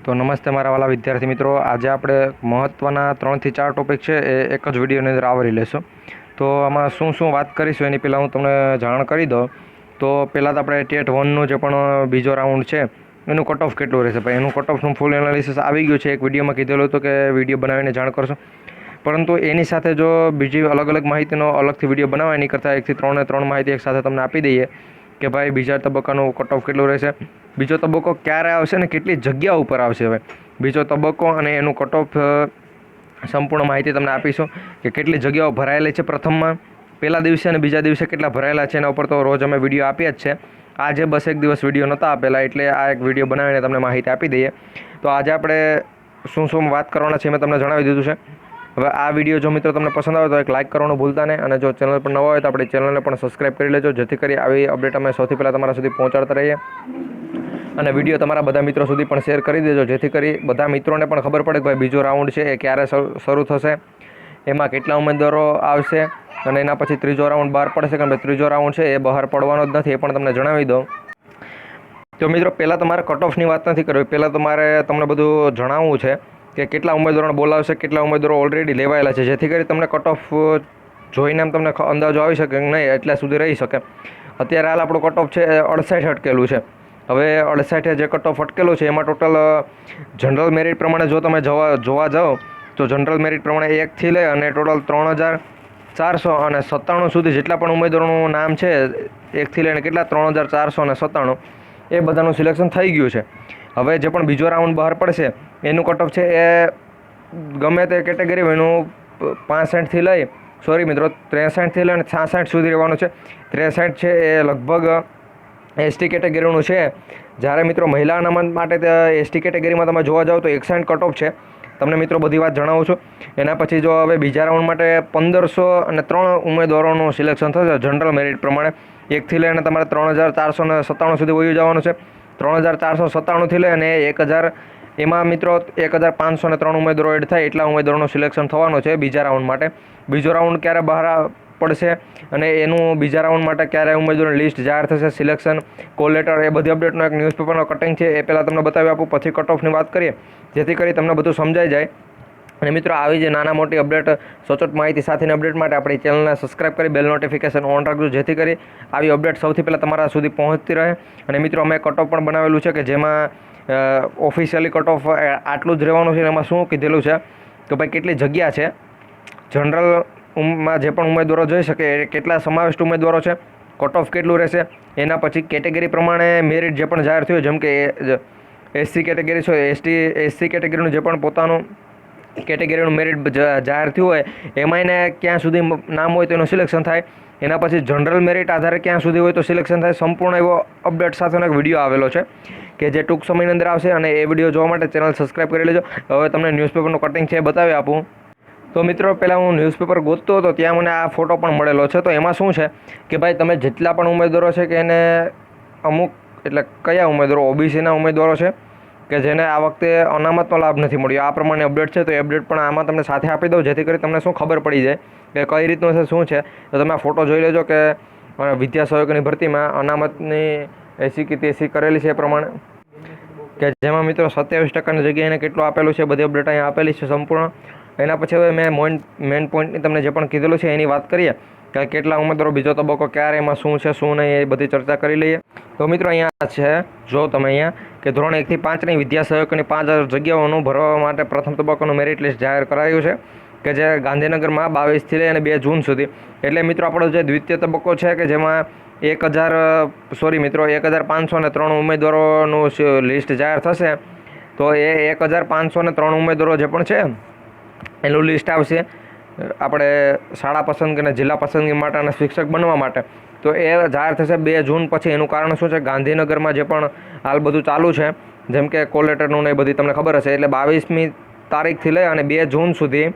તો નમસ્તે મારા વાલા વિદ્યાર્થી મિત્રો, આજે આપણે મહત્ત્વના 3 થી 4 ટોપિક છે એ એક જ વિડીયોની અંદર આવરી લેશું. તો આમાં શું શું વાત કરીશું એની પહેલાં હું તમને જાણ કરી દઉં. તો પહેલાં તો આપણે ટેટ 1નું જે પણ બીજો રાઉન્ડ છે એનું કટ ઓફ કેટલું રહેશે, ભાઈ એનું કટ ઓફનું ફૂલ એનાલિસિસ આવી ગયું છે. એક વિડીયોમાં કીધેલું હતું કે વિડીયો બનાવીને જાણ કરશો, પરંતુ એની સાથે જો બીજી અલગ અલગ માહિતીનો અલગથી વિડીયો બનાવવા એની કરતાં 1 થી 3 ને 3 માહિતી એક સાથે તમને આપી દઈએ કે ભાઈ બીજા તબક્કાનું કટ ઓફ કેટલું રહેશે, બીજો તબક્કો ક્યારે આવશે ને કેટલી જગ્યા ઉપર આવશે. હવે બીજો તબક્કો અને એનું કટ ઓફ સંપૂર્ણ માહિતી તમને આપીશું કે કેટલી જગ્યાઓ ભરાયેલી છે પ્રથમમાં, પહેલા દિવસે અને બીજા દિવસે કેટલા ભરાયેલા છે. એના ઉપર તો રોજ અમે વિડીયો આપ્યા જ છે. આજે બસ એક દિવસ વિડીયો નહોતા આપેલા એટલે આ એક વિડીયો બનાવીને તમને માહિતી આપી દઈએ. તો આજે આપણે શું શું વાત કરવાના છે મેં તમને જણાવી દીધું છે. હવે આ વિડીયો જો મિત્રો તમને પસંદ આવે તો એક લાઇક કરવાનું ભૂલતા નહીં, અને જો ચેનલ પર નવા હોય તો આપણી ચેનલને પણ સબસ્ક્રાઈબ કરી લેજો, જેથી કરી આવી અપડેટ અમે સૌથી પહેલાં તમારા સુધી પહોંચાડતા રહીએ. અને વિડીયો તમારા બધા મિત્રો સુધી પણ શેર કરી દેજો, જેથી કરી બધા મિત્રોને પણ ખબર પડે કે ભાઈ બીજો રાઉન્ડ છે એ ક્યારે શરૂ થશે, એમાં કેટલા ઉમેદવારો આવશે અને એના પછી ત્રીજો રાઉન્ડ બહાર પડશે. કારણ કે ત્રીજો રાઉન્ડ છે એ બહાર પડવાનો જ નથી, એ પણ તમને જણાવી દઉં. તો મિત્રો પહેલાં તમારે કટ ઓફની વાત નથી કરવી, પહેલાં તમારે તમને બધું જણાવવું છે કે કેટલા ઉમેદવારોને બોલાવશે, કેટલા ઉમેદવારો ઓલરેડી લેવાયેલા છે, જેથી કરી તમને કટ ઓફ જોઈને એમ તમને અંદાજો આવી શકે કે નહીં એટલા સુધી રહી શકે. અત્યારે હાલ આપણું કટ ઓફ છે 68 અટકેલું છે. હવે 68 જે કટ ઓફ અટકેલું છે એમાં ટોટલ જનરલ મેરિટ પ્રમાણે જો તમે જોવા જાઓ તો જનરલ મેરિટ પ્રમાણે 1થી લઈ અને ટોટલ 3497 સુધી જેટલા પણ ઉમેદવારોનું નામ છે 1થી લઈને કેટલા 3497 એ બધાનું સિલેક્શન થઈ ગયું છે. હવે જે પણ બીજો રાઉન્ડ બહાર પડશે એનું કટ ઓફ છે એ ગમે તે કેટેગરી હોય એનું 65થી લઈ 63થી લઈને 66 સુધી રહેવાનું છે. 63 છે એ લગભગ એસટી કેટેગરીનું છે. જ્યારે મિત્રો મહિલા અનામત માટે એસટી કેટેગરીમાં તમે જોવા જાઓ તો 61 કટ ઓફ છે. તમને મિત્રો બધી વાત જણાવું છું. એના પછી જો હવે બીજા રાઉન્ડ માટે 1503 ઉમેદવારોનું સિલેક્શન થશે જનરલ મેરિટ પ્રમાણે. 1થી લઈને તમારે 3497 સુધી વયું જવાનું છે. 3497થી લઈ અને 1000 એમાં મિત્રો 1503 ઉમેદવારો એડ થાય એટલા ઉમેદવારોનું સિલેક્શન થવાનું છે બીજા રાઉન્ડ માટે. બીજો રાઉન્ડ ક્યારે બહાર પડશે અને એનું બીજા રાઉન્ડ માટે ક્યારે ઉમેદવારોની લિસ્ટ જાહેર થશે, સિલેક્શન, કોલ લેટર, એ બધી અપડેટનો એક ન્યૂઝપેપરનો કટિંગ છે એ પહેલાં તમને બતાવી આપું, પછી કટ ઓફની વાત કરીએ જેથી કરી તમને બધું સમજાઈ જાય. અને મિત્રો આવી જે નાના મોટી અપડેટ સચોટ માહિતી સાથેની અપડેટ માટે આપણી ચેનલને સબસ્ક્રાઈબ કરી બેલ નોટિફિકેશન ઓન રાખજો, જેથી કરી આવી અપડેટ સૌથી પહેલાં તમારા સુધી પહોંચતી રહે. અને મિત્રો અમે કટ ઓફ પણ બનાવેલું છે કે જેમાં ઓફિશિયલી કટ ઓફ આટલું જ રહેવાનું છે. એમાં શું કીધેલું છે કે ભાઈ કેટલી જગ્યા છે જનરલમાં જે પણ ઉમેદવારો જઈ શકે એ કેટલા સમાવિષ્ટ ઉમેદવારો છે, કટ ઓફ કેટલું રહેશે, એના પછી કેટેગરી પ્રમાણે મેરિટ જે પણ જાહેર થયું, જેમ કે એસસી કેટેગરી છે એસસી કેટેગરીનું જે પણ પોતાનું કેટેગરીનું મેરિટ જાહેર થયું હોય એમાં એને ક્યાં સુધી નામ હોય તો એનું સિલેક્શન થાય. એના પછી જનરલ મેરિટ આધારે ક્યાં સુધી હોય તો સિલેક્શન થાય. સંપૂર્ણ એવો અપડેટ સાથેનો એક વિડીયો આવેલો છે કે જે ટૂંક સમયની અંદર આવશે, અને એ વિડીયો જોવા માટે ચેનલ સબસ્ક્રાઈબ કરી લેજો. હવે તમને ન્યૂઝપેપરનું કટિંગ છે એ બતાવી આપું. તો મિત્રો પહેલાં હું ન્યૂઝપેપર ગોતતો હતો ત્યાં મને આ ફોટો પણ મળેલો છે. તો એમાં શું છે કે ભાઈ તમે જેટલા પણ ઉમેદવારો છે કે એને અમુક એટલે કયા ઉમેદવારો ઓબીસીના ઉમેદવારો છે કે જેને આ વખતે અનામતનો લાભ નથી મળ્યો, આ પ્રમાણે અપડેટ છે. તો એ અપડેટ પણ આમાં તમને સાથે આપી દઉં, જેથી કરી તમને શું ખબર પડી જાય કે કઈ રીતનું છે શું છે. તો તમે આ ફોટો જોઈ લેજો કે વિદ્યા સહાયકોની ભરતીમાં અનામતની 80 કે 83 કરેલી છે એ પ્રમાણે, કે જેમાં મિત્રો 27% જગ્યાએ એને કેટલું આપેલું છે, બધી અપડેટ અહીંયા આપેલી છે સંપૂર્ણ. એના પછી હવે મેં મેઇન પોઈન્ટની તમને જે પણ કીધેલું છે એની વાત કરીએ કે કેટલા ઉમેદવારો, બીજો તબક્કો ક્યારે, એમાં શું છે શું નહીં, એ બધી ચર્ચા કરી લઈએ. તો મિત્રો અહીંયા છે જો તમે અહીંયા કે ધોરણ 1 થી 5ની વિદ્યા સહાયકોની 5000 જગ્યાઓનું ભરવા માટે પ્રથમ તબક્કાનું મેરિટ લિસ્ટ જાહેર કરાયું છે કે જે ગાંધીનગરમાં 22થી લઈ અને 2 જૂન સુધી. એટલે મિત્રો આપણો જે દ્વિતીય તબક્કો છે કે જેમાં 1503 ઉમેદવારોનું લિસ્ટ જાહેર થશે. તો એ 1503 ઉમેદવારો જે પણ છે એનું લિસ્ટ આવશે આપણે શાળા પસંદગી અને જિલ્લા પસંદગી માટે અને શિક્ષક બનવા માટે. તો એ જાહેર થશે 2 જૂન પછી. એનું કારણ શું છે, ગાંધીનગરમાં જે પણ હાલ બધું ચાલુ છે જેમ કે કોલ લેટરનું ને એ બધી તમને ખબર હશે, એટલે 22મી તારીખથી લઈ અને 2 જૂન સુધી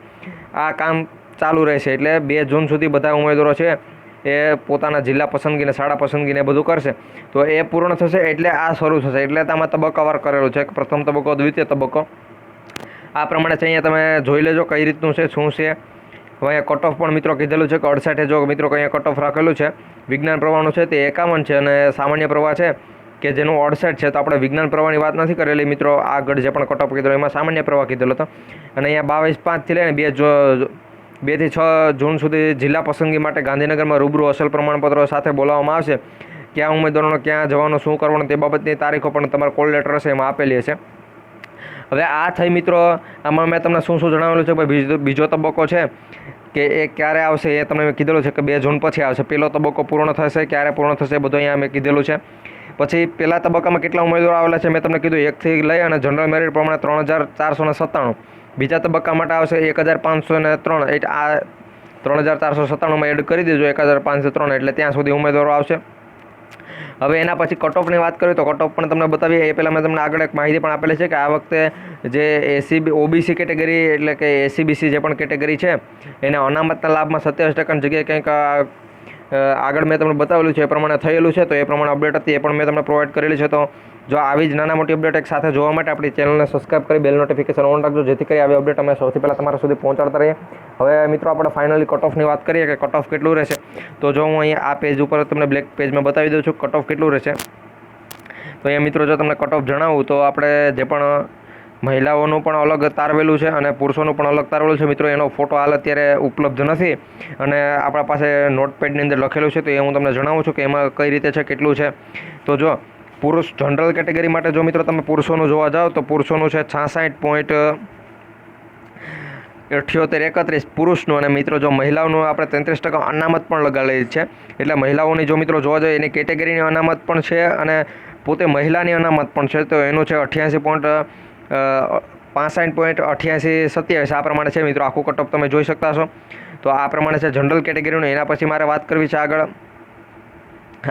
આ કામ ચાલુ રહેશે. એટલે 2 જૂન સુધી બધા ઉમેદવારો છે એ પોતાના જિલ્લા પસંદગીને શાળા પસંદગીને બધું કરશે. તો એ પૂર્ણ થશે એટલે આ શરૂ થશે. એટલે આમાં તબક્કાવાર કરેલું છે, પ્રથમ તબક્કો, દ્વિતીય તબક્કો. આ પ્રમાણે છે. અહીંયા તમે જોઈ લેજો કઈ રીતનું છે શું છે. હવે અહીંયા કટ ઓફ પણ મિત્રો કીધેલું છે કે 68 જો મિત્રો અહીંયા કટ ઓફ રાખેલું છે. વિજ્ઞાન પ્રવાહનું છે તે 51 છે અને સામાન્ય પ્રવાહ છે કે જેનું ઓડસેટ છે. તો આપણે વિજ્ઞાન પ્રવાહની વાત નથી કરેલી મિત્રો, આગળ જે પણ કટ ઓફ કીધેલો એમાં સામાન્ય પ્રવાહ કીધેલો હતો. અને અહીંયા 22/5થી લઈને 2 થી 6 જૂન સુધી જિલ્લા પસંદગી માટે ગાંધીનગરમાં રૂબરૂ અસલ પ્રમાણપત્રો સાથે બોલાવવામાં આવશે. ક્યાં ઉમેદવારોને ક્યાં જવાનું, શું કરવાનું તે બાબતની તારીખો પણ તમારા કોલ લેટર હશે એમાં આપેલી હશે. હવે આ થઈ મિત્રો, આમાં મેં તમને શું જણાવેલું છે કે બીજો તબક્કો છે કે એ ક્યારે આવશે એ તમને મેં કીધેલું છે કે 2 જૂન પછી આવશે. પહેલો તબક્કો પૂર્ણ થશે, ક્યારે પૂર્ણ થશે એ બધું અહીંયા મેં કીધેલું છે. પછી પહેલા તબક્કામાં કેટલા ઉમેદવારો આવેલા છે મેં તમને કીધું, 1થી લઈ અને જનરલ મેરિટ પ્રમાણે 3497. બીજા તબક્કા માટે આવશે 1503. આ 3497માં એડ કરી દેજો 1503, એટલે ત્યાં સુધી ઉમેદવારો આવશે. હવે એના પછી કટ ઓફની વાત કરીએ તો કટ ઓફ પણ તમને બતાવીએ. એ પહેલાં મેં તમને આગળ એક માહિતી પણ આપેલી છે કે આ વખતે જે ઓબીસી કેટેગરી એટલે કે એસસીબીસી જે પણ કેટેગરી છે એને અનામતના લાભમાં 27% જગ્યાએ કંઈક આગળ મેં તમને બતાવેલું છે એ પ્રમાણે થયેલું છે. તો એ પ્રમાણે અપડેટ હતી, એ પણ મેં તમને પ્રોવાઈડ કરેલી છે. તો જો આવી જ નાના મોટી અપડેટ એક સાથે જોવા માટે આપણી ચેનલને સબસ્ક્રાઈબ કરી બેલ નોટિફિકેશન ઓન રાખજો, જેથી કરી આવી અપડેટ અમે સૌથી પહેલાં તમારા સુધી પહોંચાડતા રહીએ. હવે મિત્રો આપણે ફાઇનલી કટ ઓફની વાત કરીએ કે કટ ઓફ કેટલું રહેશે. તો જો હું અહીંયા આ પેજ ઉપર તમને બ્લેક પેજમાં બતાવી દઉં છું કટ ઓફ કેટલું રહેશે. તો અહીંયા મિત્રો જો તમને કટ ઓફ જણાવું તો આપણે જે પણ મહિલાઓનું પણ અલગ તારવેલું છે અને પુરુષોનું પણ અલગ તારવેલું છે મિત્રો. એનો ફોટો હાલ અત્યારે ઉપલબ્ધ નથી અને આપણા પાસે નોટપેડની અંદર લખેલું છે, તો એ હું તમને જણાવું છું કે એમાં કઈ રીતે છે, કેટલું છે. તો જો પુરુષ જનરલ કેટેગરી માટે જો મિત્રો તમે પુરુષોનું જોવા જાઓ તો પુરુષોનું છે 66.7831 પુરુષનું. અને મિત્રો જો મહિલાઓનું આપણે 33% અનામત પણ લગાડેલી છે. એટલે મહિલાઓની જો મિત્રો જોવા જાય એની કેટેગરીની અનામત પણ છે અને પોતે મહિલાની અનામત પણ છે. તો એનું છે 65.8827 આ પ્રમાણે છે મિત્રો. આખું કટ ઓફ તમે જોઈ શકતા છો. તો આ પ્રમાણે છે જનરલ કેટેગરીનું. એના પછી મારે વાત કરવી છે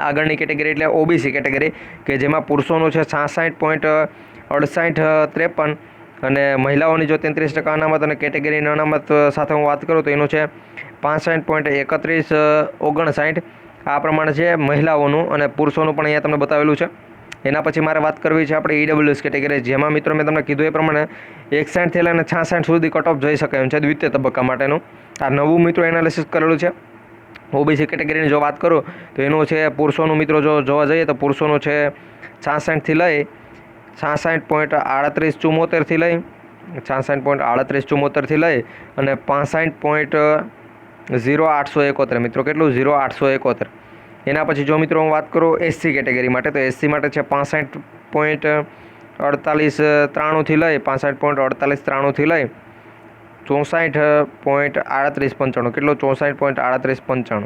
આગળની કેટેગરી એટલે ઓબીસી કેટેગરી, કે જેમાં પુરુષોનું છે 66.6853 અને મહિલાઓની જો 33% અનામત અને કેટેગરીની અનામત સાથે હું વાત કરું તો એનું છે 65.3159. આ પ્રમાણે છે મહિલાઓનું, અને પુરુષોનું પણ અહીંયા તમને બતાવેલું છે. એના પછી મારે વાત કરવી છે આપણે ઈડબ્લ્યુએસ કેટેગરી, જેમાં મિત્રો મેં તમને કીધું એ પ્રમાણે 61થી લઈને 66 સુધી કટ ઓફ જઈ શકે એમ છે દ્વિતીય તબક્કા માટેનું. આ નવું મિત્રો એનાલિસિસ કરેલું છે. ઓબીસી કેટેગરીની જો વાત કરું તો એનું છે પુરુષોનું મિત્રો જો જોવા જઈએ તો પુરુષોનું છે 66થી લઈ 66.3874થી લઈ 66.3874થી લઈ અને 65.0871 મિત્રો. કેટલું? 0871. એના પછી જો મિત્રો હું વાત કરું એસસી કેટેગરી માટે, તો એસસી માટે છે 65.4893થી લઈ 65.4893થી લઈ 64.3895. કેટલો? 64.3895.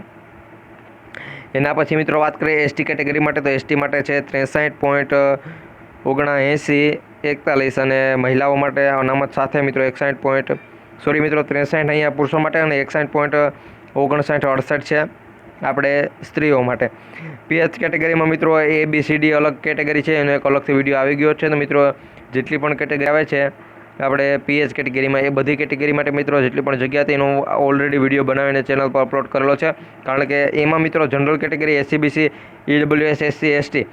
એના પછી મિત્રો વાત કરીએ એસટી કેટેગરી માટે, તો એસટી માટે છે 63.7941 અને મહિલાઓ માટે અનામત સાથે મિત્રો 63 અહીંયા પુરુષો માટે અને 61.5968 છે આપણે સ્ત્રીઓ માટે. પીએચ કેટેગરીમાં મિત્રો ABCD અલગ કેટેગરી છે, એનો એક અલગથી વિડીયો આવી ગયો છે. તો મિત્રો જેટલી પણ કેટેગરી આવે છે આપણે પીએચ કેટેગરીમાં, એ બધી કેટેગરી માટે મિત્રો જેટલી પણ જગ્યા હતી એનો ઓલરેડી વિડીયો બનાવીને ચેનલ પર અપલોડ કરેલો છે. કારણ કે એમાં મિત્રો general category SC BC EWS SC ST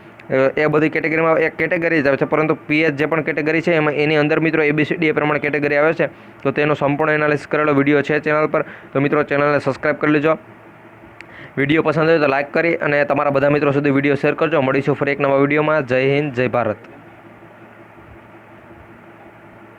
એ બધી કેટેગરીમાં એક કેટેગરી જ આવે છે, પરંતુ પીએચ જે પણ કેટેગરી છે એમાં એની અંદર મિત્રો ABCD એ પ્રમાણે કેટેગરી આવે છે. તો તેનો સંપૂર્ણ એનાલિસિસ કરેલો વિડીયો છે ચેનલ પર. તો મિત્રો ચેનલને સબસ્ક્રાઈબ કરી લેજો. વિડીયો પસંદ આવે તો લાઇક કરી અને તમારા બધા મિત્રો સુધી વિડીયો શેર કરજો. મળીશું ફરી એક નવા વિડીયોમાં. જય હિન્દ, જય ભારત.